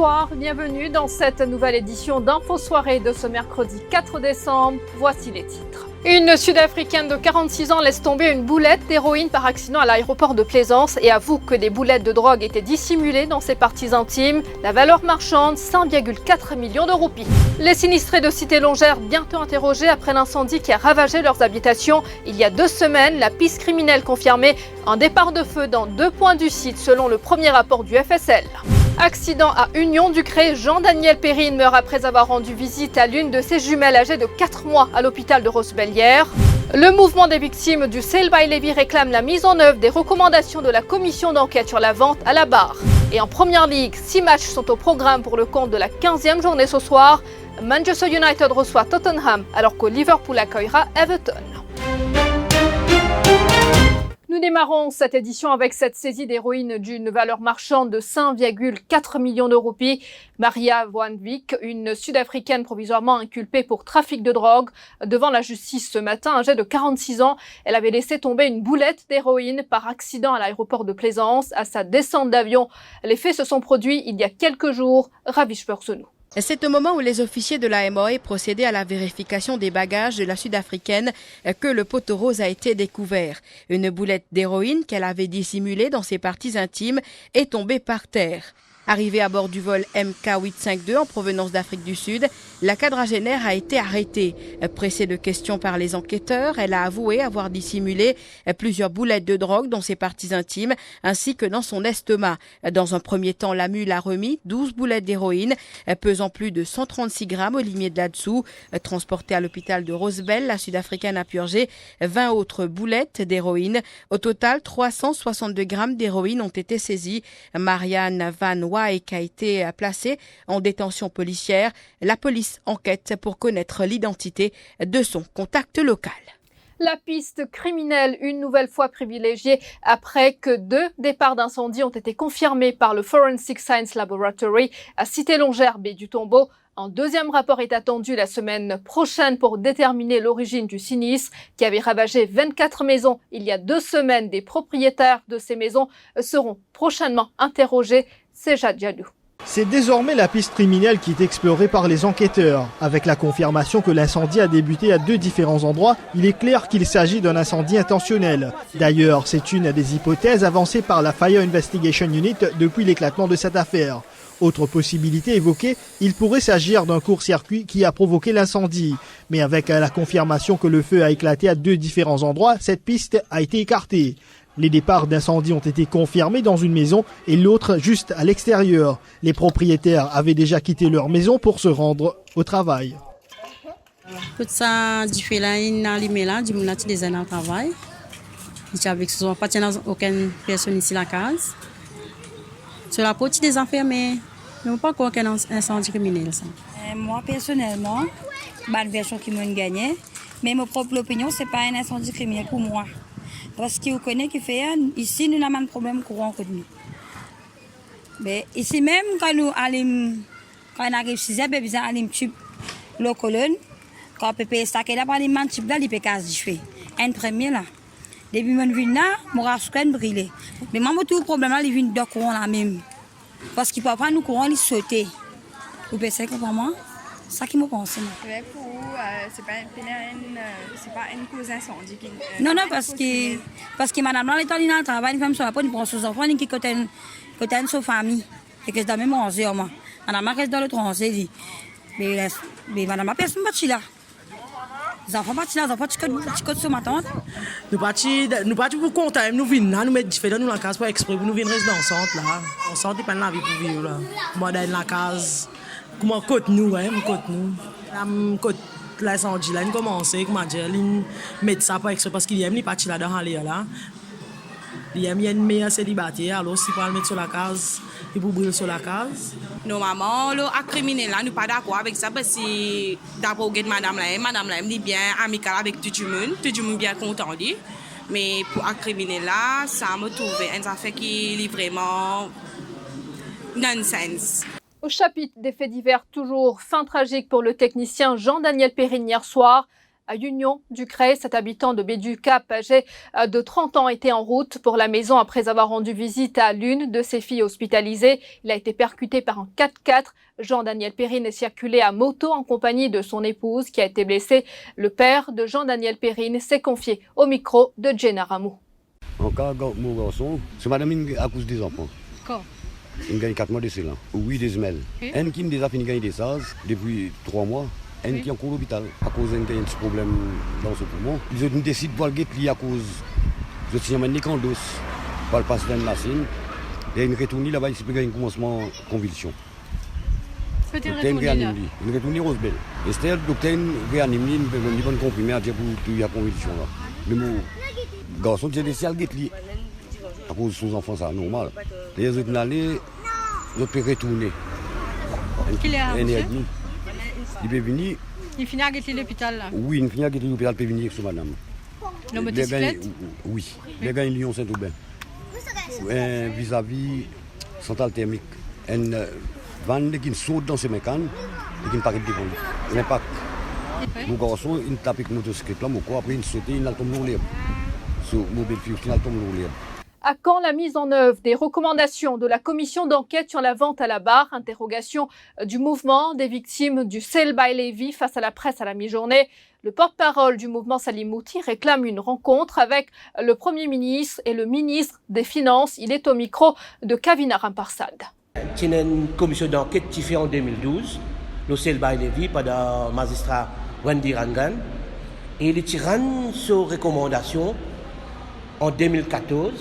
Bonsoir, bienvenue dans cette nouvelle édition d'Info Soirée de ce mercredi 4 décembre. Voici les titres. Une Sud-Africaine de 46 ans laisse tomber une boulette d'héroïne par accident à l'aéroport de Plaisance et avoue que des boulettes de drogue étaient dissimulées dans ses parties intimes. La valeur marchande, 5,4 millions de roupies. Les sinistrés de Cité-Longère bientôt interrogés après l'incendie qui a ravagé leurs habitations. Il y a 2 semaines, la piste criminelle confirmait un départ de feu dans 2 points du site selon le premier rapport du FSL. Accident à Union-Ducré, Jean-Daniel Perrine meurt après avoir rendu visite à l'une de ses jumelles âgées de 4 mois à l'hôpital de Rosebellière. Le mouvement des victimes du Sale by Levy réclame la mise en œuvre des recommandations de la commission d'enquête sur la vente à la barre. Et en Première Ligue, 6 matchs sont au programme pour le compte de la 15e journée ce soir. Manchester United reçoit Tottenham alors que Liverpool accueillera Everton. Nous démarrons cette édition avec cette saisie d'héroïne d'une valeur marchande de 5,4 millions de roupies. Maria Voanvik, une Sud-Africaine provisoirement inculpée pour trafic de drogue, devant la justice ce matin, âgée de 46 ans. Elle avait laissé tomber une boulette d'héroïne par accident à l'aéroport de Plaisance à sa descente d'avion. Les faits se sont produits il y a quelques jours. Ravish Personou. C'est au moment où les officiers de la MOA procédaient à la vérification des bagages de la Sud-Africaine que le poteau rose a été découvert. Une boulette d'héroïne qu'elle avait dissimulée dans ses parties intimes est tombée par terre. Arrivée à bord du vol MK852 en provenance d'Afrique du Sud, la quadragénaire a été arrêtée. Pressée de questions par les enquêteurs, elle a avoué avoir dissimulé plusieurs boulettes de drogue dans ses parties intimes ainsi que dans son estomac. Dans un premier temps, la mule a remis 12 boulettes d'héroïne pesant plus de 136 grammes au limier de là-dessous. Transportée à l'hôpital de Rosebel, la Sud-Africaine a purgé 20 autres boulettes d'héroïne. Au total, 362 grammes d'héroïne ont été saisies. Marianne Van Wyk a été placée en détention policière. La police enquête pour connaître l'identité de son contact local. La piste criminelle, une nouvelle fois privilégiée après que 2 départs d'incendie ont été confirmés par le Forensic Science Laboratory à Cité-Longère, baie du Tombeau. Un 2e rapport est attendu la semaine prochaine pour déterminer l'origine du sinistre qui avait ravagé 24 maisons il y a 2 semaines. Des propriétaires de ces maisons seront prochainement interrogés. C'est Jad Jadou. C'est désormais la piste criminelle qui est explorée par les enquêteurs. Avec la confirmation que l'incendie a débuté à 2 différents endroits, il est clair qu'il s'agit d'un incendie intentionnel. D'ailleurs, c'est une des hypothèses avancées par la Fire Investigation Unit depuis l'éclatement de cette affaire. Autre possibilité évoquée, il pourrait s'agir d'un court-circuit qui a provoqué l'incendie. Mais avec la confirmation que le feu a éclaté à 2 différents endroits, cette piste a été écartée. Les départs d'incendie ont été confirmés dans une maison et l'autre juste à l'extérieur. Les propriétaires avaient déjà quitté leur maison pour se rendre au travail. Tout ça, du fait là, il a allumé là, du monde a des années au travail. Il avec ce pas aucune personne ici la case. Sur la porte des enfermés, mais pas encore qu'un incendie criminel ça. Moi personnellement, la version qui m'a gagné, mais ma propre opinion, c'est pas un incendie criminel pour moi. Parce que vous connaissez qu'il fait ici nous n'avons pas de problème courant que nous. Mais ici même quand nous allons quand on arrive chez eux, nous allons tube le colonne quand pépé ça qu'il a pas les man tube là il peut caser fait. Un premier là. Depuis mon vin là, mon rascan brûlé. Mais moi tout problème là, il vient de courant là même. Parce qu'il peut pas nous courant il sauter. Vous pensez que pour moi ça qui me pense. Ouais, pour vous, c'est pas une cause d'incendie. Non, parce que madame là, l'état dans le travail, une femme sur la porte, il prend ses enfants, qui côté sa famille. Et que c'est dans le même rangé, moi. Madame là, reste dans l'autre rangé. Mais madame là, personne ne partit là. Les enfants partent là, les enfants, tu côtes sur ma tante. Nous partons pour compter, nous venons là, nous mettons différents dans la case pour exprès, nous venons rester dans le centre là. On centre, il pas la vie pour vivre là. Moi, dans la case. Comment côté nous, hein, côté nous. Côté l'incendie là, il commence, comment dire, il met ça pour exprès parce qu'il aime les parties là dans là. Il aime une meilleure célibataire, alors s'il peut le mettre sur la case, il peut brûler sur la case. Normalement, le criminel là, nous pas d'accord avec ça parce que d'abord madame là, elle dit bien amicale avec tout le monde bien content dit. Mais pour un criminel là, ça me trouve une affaire qui est vraiment nonsense. Au chapitre des faits divers, toujours fin tragique pour le technicien Jean-Daniel Perrine hier soir. À Union du Cré, cet habitant de Baie-du-Cap, âgé de 30 ans, était en route pour la maison après avoir rendu visite à l'une de ses filles hospitalisées. Il a été percuté par un 4x4. Jean-Daniel Perrine circulait à moto en compagnie de son épouse qui a été blessée. Le père de Jean-Daniel Perrine s'est confié au micro de Jenna Ramou. En cas, mon garçon, c'est madame à cause des enfants. Quand Il gagne 4 mois de cela. Oui, des semelles. Un qui a déjà fini de gagner des SARS depuis 3 mois. Un qui est encore à l'hôpital à cause d'un petit problème dans ce poumon. Ils ont décidé de voir le guet à cause de ce qui est candos. Pour le passer dans la scène. Et une retournée là-bas, il se peut gagner un commencement de convulsion. Peut-il retourner là? Une retournée Rosebell. Et c'était le docteur réanime, il va comprimer à dire pour qu'il y a convulsion là. Mais mon garçon, j'ai laissé le guet à cause de son enfant, c'est normal. Les autres allés, ils peuvent retourner. Qu'il est à il peut venir. Il finit à l'hôpital là. Oui, il finit à l'hôpital, il peut venir sur madame. Le motocyclette? Oui, les gars, ils Lyon Saint-Aubin. Vis-à-vis centrale thermique. Une vanne qui saute dans ses mécanes et qui ne paraît devant lui. L'impact. Mon garçon, il tape avec le motocyclette là, après il saute, il tombe dans l'herbe. Sur mon belle-fille, il tombe dans l'herbe. À quand la mise en œuvre des recommandations de la commission d'enquête sur la vente à la barre? Interrogation du mouvement des victimes du sale by Levy face à la presse à la mi-journée. Le porte-parole du mouvement Salim Mouti réclame une rencontre avec le Premier ministre et le ministre des Finances. Il est au micro de Kavina Ramparsad. Il y a une commission d'enquête qui fait en 2012, le sale by Levy par le magistrat Wendy Rangan. Et il tire sur recommandation en 2014.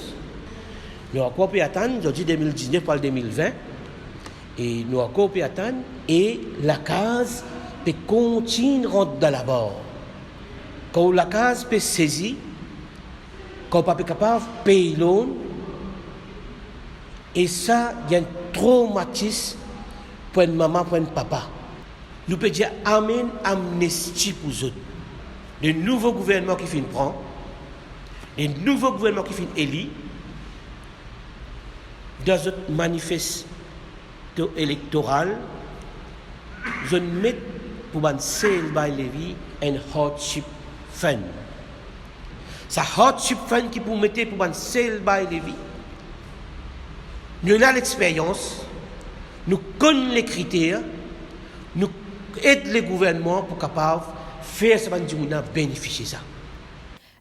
Nous avons encore pu attendre, je dis 2019 par 2020, et nous avons encore pu attendre, et la case peut continuer à rentrer dans la barre. Quand la case peut saisir, quand on n'est pas capable de payer l'eau, et ça, il y a un traumatisme pour une maman, pour un papa. Nous pouvons dire amen, amnesty pour eux. Le nouveau gouvernement qui finit prendre, le nouveau gouvernement qui finit élu, dans notre manifeste électoral, je mets pour un sale by Levy un hardship fund. Ce hardship fund qui vous mettez pour un sale by Levy, nous avons l'expérience, nous connaissons les critères, nous aidons le gouvernement pour capable faire ce que nous bénéficier de ça.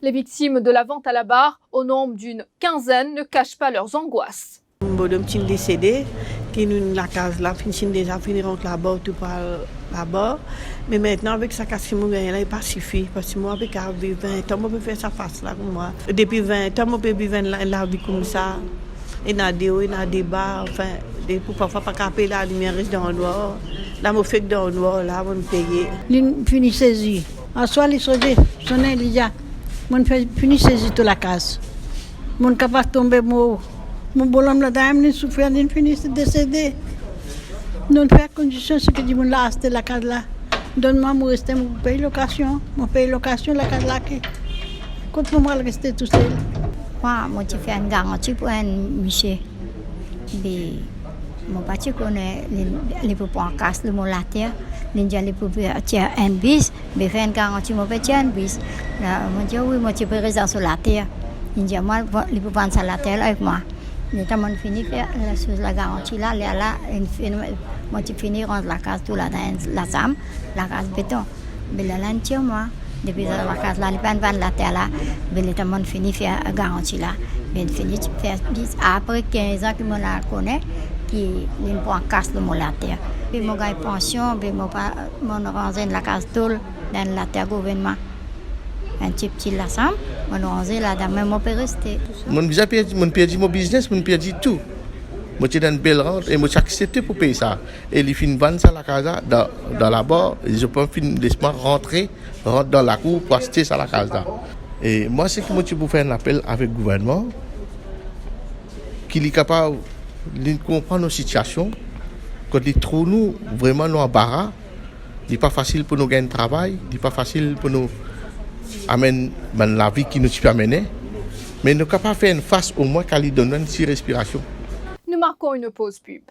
Les victimes de la vente à la barre, au nombre d'une quinzaine, ne cachent pas leurs angoisses. Bonhomme qui est décédé, qui nous la case là, finit déjà finir là-bas, tout par là-bas. Mais maintenant, avec sa casse, mon gars, il n'est pas suffi. Parce que moi, avec 20 ans, je peux faire sa face là comme moi. Depuis 20 ans, je peux vivre la vie comme ça. Il y a des hauts, il y a des bas. Enfin, pour parfois pas caper la lumière reste dans le noir. Là, je fais dans le noir, là, on paye. Il finit saisi. En soi, les soldats, son Elia, on finit saisi toute la case. Mon capable de tomber mort. Mon bonhomme la dame ne souffre, il finit de décéder. Nous faisons condition ce que dit mon là, c'était la case là. Donne-moi mon reste, mon paye location, la case là. Quand moi je reste tout seul. Moi, je fais une garantie pour un monsieur. Mon parti connaît les poupons en casse de mon later. Les poupons tiennent un bis, mais fait une garantie, mon petit un bis. Moi, je dis oui, moi, je peux rester sur la terre. Il dit moi, les poupons sur la terre avec moi. Nous avons fini de faire la garantie là, moi j'ai fini de rendre la case tout là dans la SAM, la case béton. Mais là, moi, depuis la case là, les pannes la terre là, mais nous avons fini de faire la garantie là. Mais fini de faire après 15 ans que je la connais, qui est en casse de mon la terre. Puis mon gars pension, puis mon rangé la case tout dans la terre gouvernement. Un petit la SAM, mon rangé là, dans même mon peut rester. Mon perdu mon business, mon perdu tout. Moi j'ai une belle rente et moi j'ai accepté pour payer ça. Et les fins vendre ça la casa dans la barre, je peux laisse-moi rentrer dans la cour pour acheter ça la casa. Et moi c'est que moi tu peux faire un appel avec le gouvernement qu'il est capable de comprendre nos situations, quand il trouve nous vraiment nous embarras, il n'est pas facile pour nous gagner un travail, il n'est pas facile pour nous amener la vie qui nous peut amener, mais nous sommes capables de faire une face au moins qu'elle lui donne une petite respiration. Nous marquons une pause pub.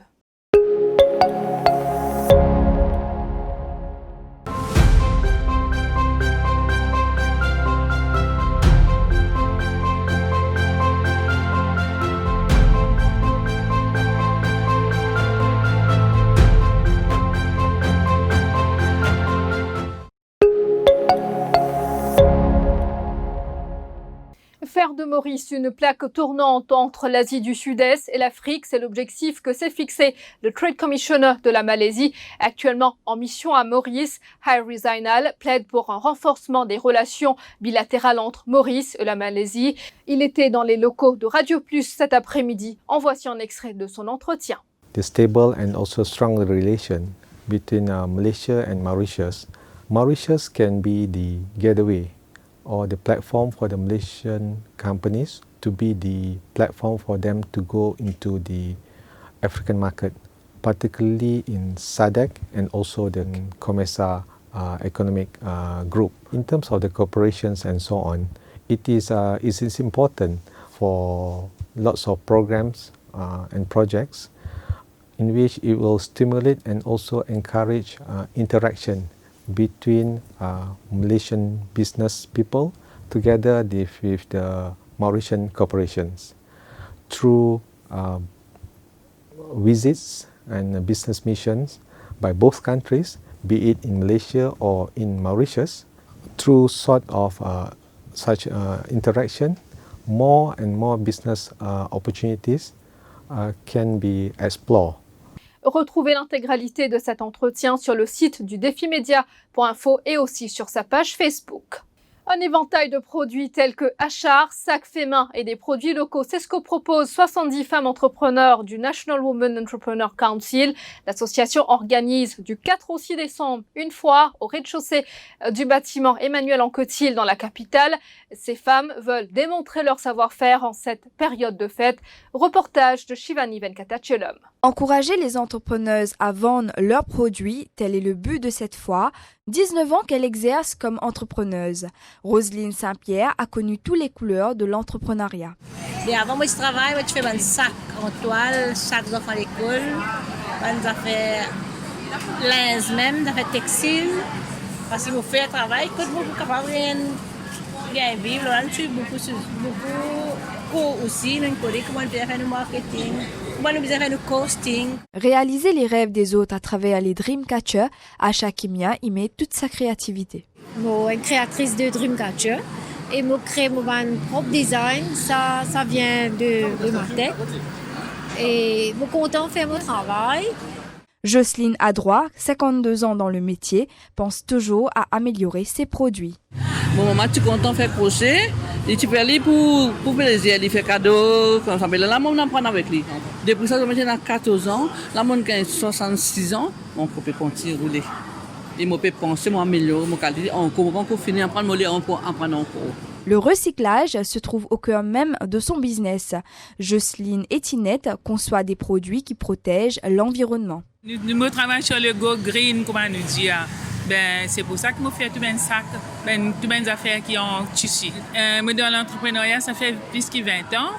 de Maurice, une plaque tournante entre l'Asie du Sud-Est et l'Afrique. C'est l'objectif que s'est fixé le Trade Commissioner de la Malaisie, actuellement en mission à Maurice. Hairi Zainal plaide pour un renforcement des relations bilatérales entre Maurice et la Malaisie. Il était dans les locaux de Radio Plus cet après-midi. En voici un extrait de son entretien. The stable and also strong relation between Malaysia and Mauritius. Mauritius can be the gateway or the platform for the Malaysian companies to be the platform for them to go into the African market, particularly in SADC and also the COMESA economic group. In terms of the corporations and so on, it is important for lots of programs and projects in which it will stimulate and also encourage interaction between Malaysian business people together with the Mauritian corporations through visits and business missions by both countries, be it in Malaysia or in Mauritius. Through sort of such interaction, more and more business opportunities can be explored. Retrouvez l'intégralité de cet entretien sur le site du défimedia.info et aussi sur sa page Facebook. Un éventail de produits tels que hachars, sacs faits main et des produits locaux, c'est ce que proposent 70 femmes entrepreneurs du National Women Entrepreneur Council. L'association organise du 4 au 6 décembre une foire au rez-de-chaussée du bâtiment Emmanuel Anquetil dans la capitale. Ces femmes veulent démontrer leur savoir-faire en cette période de fête. Reportage de Shivani Venkatachelam. Encourager les entrepreneuses à vendre leurs produits, tel est le but de cette foire. 19 ans qu'elle exerce comme entrepreneuse. Roselyne Saint-Pierre a connu toutes les couleurs de l'entrepreneuriat. Et avant moi je travaille, je fais des sacs en toile, sacs d'enfants à l'école, des affaires linge même, des affaires textiles. Parce que je fais un travail, que je suis capable de gagner vivre, là je suis beaucoup cours aussi, nous connaissons comment faire du marketing. Réaliser les rêves des autres à travers les Dreamcatcher, Asha Kimia y met toute sa créativité. Je suis une créatrice de Dreamcatcher et je crée mon propre design. Ça vient de ma tête. Et je suis contente de faire mon travail. Jocelyne Adroit, 52 ans dans le métier, pense toujours à améliorer ses produits. Mon maman, tu es content de faire crochet et tu peux aller pour plaisir, il fait cadeau, quand ça fait là, on apprend avec lui. Depuis ça, j'ai 14 ans, là, mon a 66 ans, on peut continuer à rouler. Et je peux penser, améliorer mon qualité, on peut finir à apprendre, apprendre encore. Le recyclage se trouve au cœur même de son business. Jocelyne Etinette conçoit des produits qui protègent l'environnement. Nous travaillons sur le Go Green, comment nous dire. C'est pour ça que je fais tous mes sacs, toutes mes affaires qui ont tissu. Moi, dans l'entrepreneuriat, ça fait plus de 20 ans.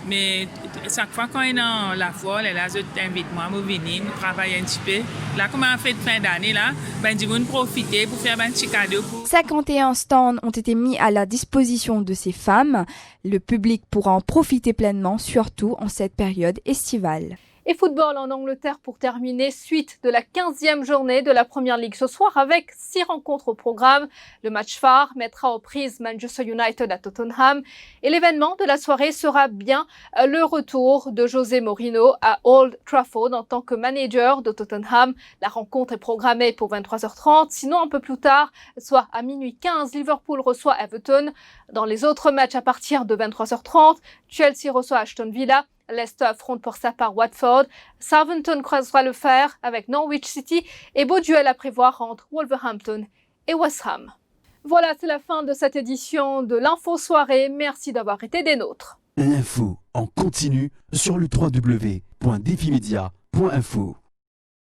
Mais chaque fois qu'on est dans la foire, là, je t'invite moi, je viens, nous travaillons un petit peu. Là, comme on fait de fin d'année, là, du monde profiter pour faire un petit cadeau. 51 stands ont été mis à la disposition de ces femmes. Le public pourra en profiter pleinement, surtout en cette période estivale. Et football en Angleterre pour terminer, suite de la 15e journée de la Premier League ce soir avec 6 rencontres au programme. Le match phare mettra aux prises Manchester United à Tottenham. Et l'événement de la soirée sera bien le retour de José Mourinho à Old Trafford en tant que manager de Tottenham. La rencontre est programmée pour 23h30. Sinon, un peu plus tard, soit à minuit 15, Liverpool reçoit Everton. Dans les autres matchs à partir de 23h30, Chelsea reçoit Aston Villa. Leicester affronte pour sa part Watford, Southampton croisera le fer avec Norwich City et beau duel à prévoir entre Wolverhampton et West Ham. Voilà, c'est la fin de cette édition de l'Info Soirée. Merci d'avoir été des nôtres. L'info en continu sur le www.defimedia.info.